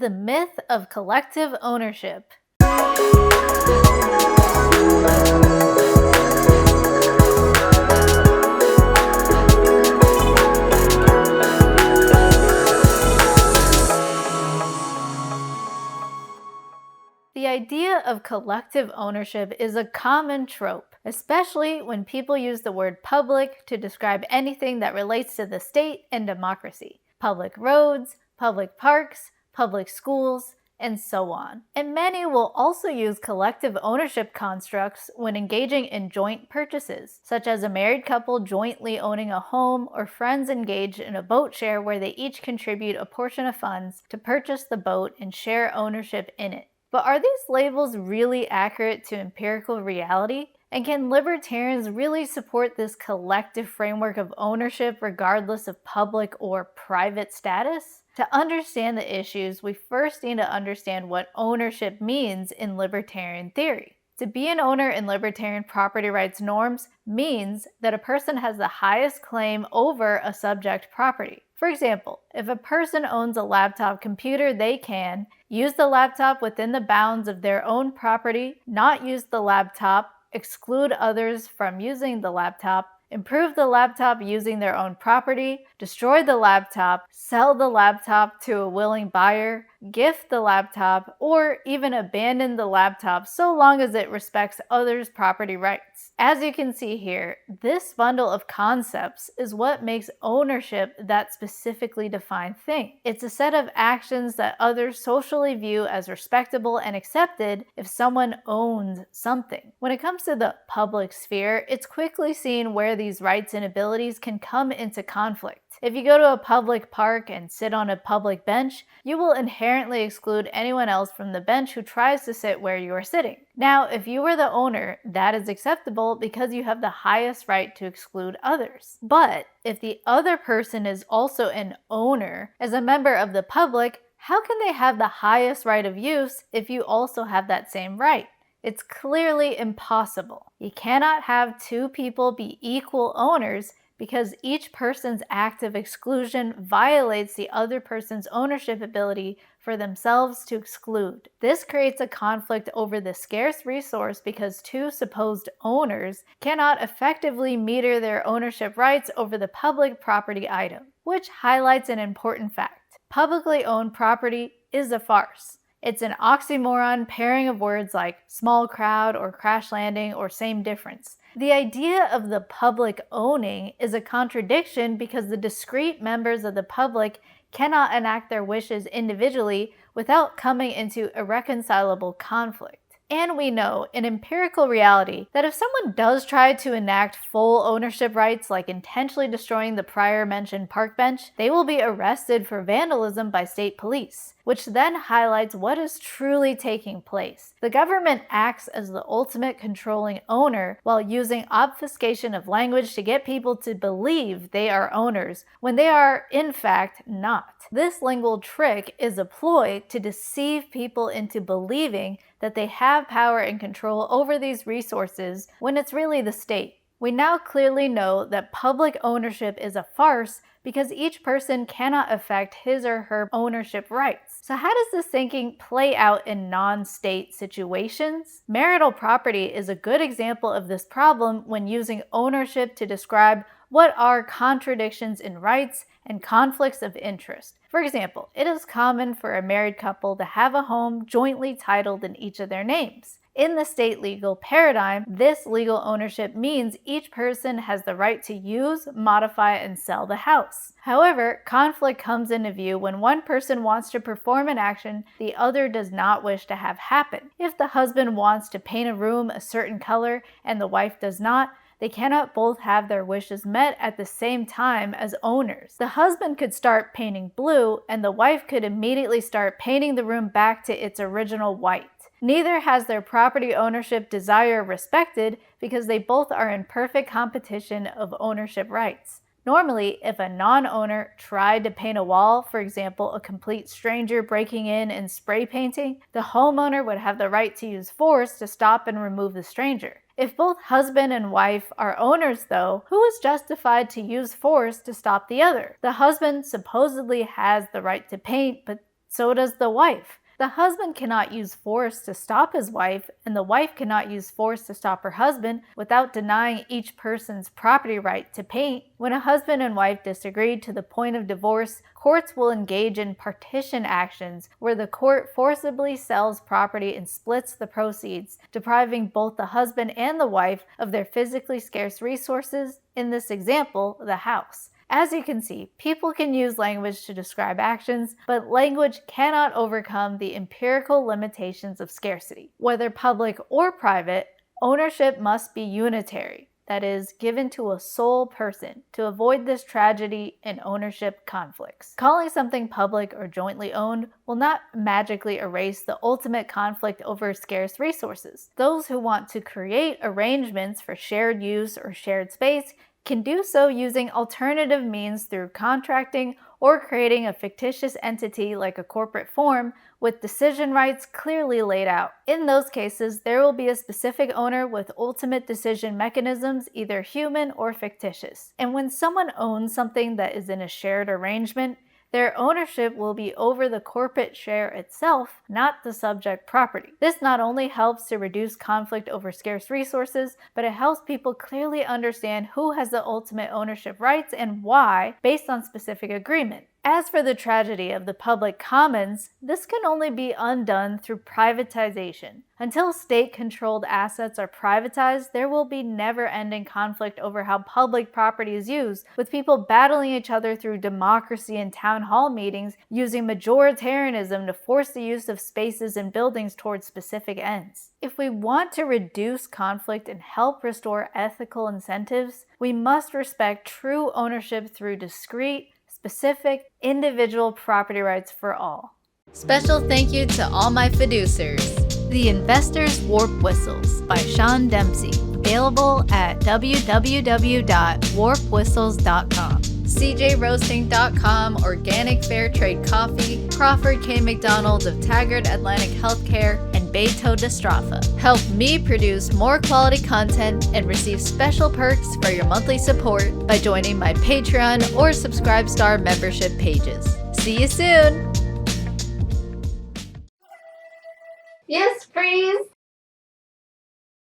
The myth of collective ownership. The idea of collective ownership is a common trope, especially when people use the word public to describe anything that relates to the state and democracy. Public roads, public parks, public schools, and so on. And many will also use collective ownership constructs when engaging in joint purchases, such as a married couple jointly owning a home or friends engaged in a boat share where they each contribute a portion of funds to purchase the boat and share ownership in it. But are these labels really accurate to empirical reality? And can libertarians really support this collective framework of ownership regardless of public or private status? To understand the issues, we first need to understand what ownership means in libertarian theory. To be an owner in libertarian property rights norms means that a person has the highest claim over a subject property. For example, if a person owns a laptop computer, they can use the laptop within the bounds of their own property, not use the laptop, exclude others from using the laptop, improve the laptop using their own property, destroy the laptop, sell the laptop to a willing buyer, gift the laptop, or even abandon the laptop so long as it respects others' property rights. As you can see here, this bundle of concepts is what makes ownership that specifically defined thing. It's a set of actions that others socially view as respectable and accepted if someone owns something. When it comes to the public sphere, it's quickly seen where these rights and abilities can come into conflict. If you go to a public park and sit on a public bench, you will inherently exclude anyone else from the bench who tries to sit where you are sitting. Now, if you were the owner, that is acceptable because you have the highest right to exclude others. But if the other person is also an owner, as a member of the public, how can they have the highest right of use if you also have that same right? It's clearly impossible. You cannot have two people be equal owners because each person's act of exclusion violates the other person's ownership ability for themselves to exclude. This creates a conflict over the scarce resource because two supposed owners cannot effectively meter their ownership rights over the public property item, which highlights an important fact. Publicly owned property is a farce. It's an oxymoron pairing of words like small crowd or crash landing or same difference. The idea of the public owning is a contradiction because the discrete members of the public cannot enact their wishes individually without coming into irreconcilable conflict. And we know in empirical reality that if someone does try to enact full ownership rights, like intentionally destroying the prior mentioned park bench, they will be arrested for vandalism by state police, which then highlights what is truly taking place. The government acts as the ultimate controlling owner while using obfuscation of language to get people to believe they are owners when they are, in fact, not. This lingual trick is a ploy to deceive people into believing that they have power and control over these resources when it's really the state. We now clearly know that public ownership is a farce because each person cannot affect his or her ownership rights. So how does this thinking play out in non-state situations? Marital property is a good example of this problem when using ownership to describe what are contradictions in rights and conflicts of interest. For example, it is common for a married couple to have a home jointly titled in each of their names. In the state legal paradigm, this legal ownership means each person has the right to use, modify, and sell the house. However, conflict comes into view when one person wants to perform an action the other does not wish to have happen. If the husband wants to paint a room a certain color and the wife does not, they cannot both have their wishes met at the same time as owners. The husband could start painting blue, and the wife could immediately start painting the room back to its original white. Neither has their property ownership desire respected because they both are in perfect competition of ownership rights. Normally, if a non-owner tried to paint a wall, for example, a complete stranger breaking in and spray painting, the homeowner would have the right to use force to stop and remove the stranger. If both husband and wife are owners, though, who is justified to use force to stop the other? The husband supposedly has the right to paint, but So does the wife. The husband cannot use force to stop his wife, and the wife cannot use force to stop her husband without denying each person's property right to paint. When a husband and wife disagree to the point of divorce, courts will engage in partition actions where the court forcibly sells property and splits the proceeds, depriving both the husband and the wife of their physically scarce resources, in this example, the house. As you can see, people can use language to describe actions, but language cannot overcome the empirical limitations of scarcity. Whether public or private, ownership must be unitary, that is, given to a sole person, to avoid this tragedy in ownership conflicts. Calling something public or jointly owned will not magically erase the ultimate conflict over scarce resources. Those who want to create arrangements for shared use or shared space can do so using alternative means through contracting or creating a fictitious entity like a corporate form with decision rights clearly laid out. In those cases, there will be a specific owner with ultimate decision mechanisms, either human or fictitious. And when someone owns something that is in a shared arrangement, their ownership will be over the corporate share itself, not the subject property. This not only helps to reduce conflict over scarce resources, but it helps people clearly understand who has the ultimate ownership rights and why, based on specific agreement. As for the tragedy of the public commons, this can only be undone through privatization. Until state-controlled assets are privatized, there will be never-ending conflict over how public property is used, with people battling each other through democracy and town hall meetings, using majoritarianism to force the use of spaces and buildings towards specific ends. If we want to reduce conflict and help restore ethical incentives, we must respect true ownership through discrete, specific, individual property rights for all. Special thank you to all my fiduciaries. The Investor's Warp Whistles by Sean Dempsey, available at www.warpwhistles.com. CJRoasting.com, Organic Fair Trade Coffee, Crawford K. McDonald of Taggart Atlantic Healthcare, and Beto Destrafa. Help me produce more quality content and receive special perks for your monthly support by joining my Patreon or Subscribestar membership pages. See you soon! Yes, freeze!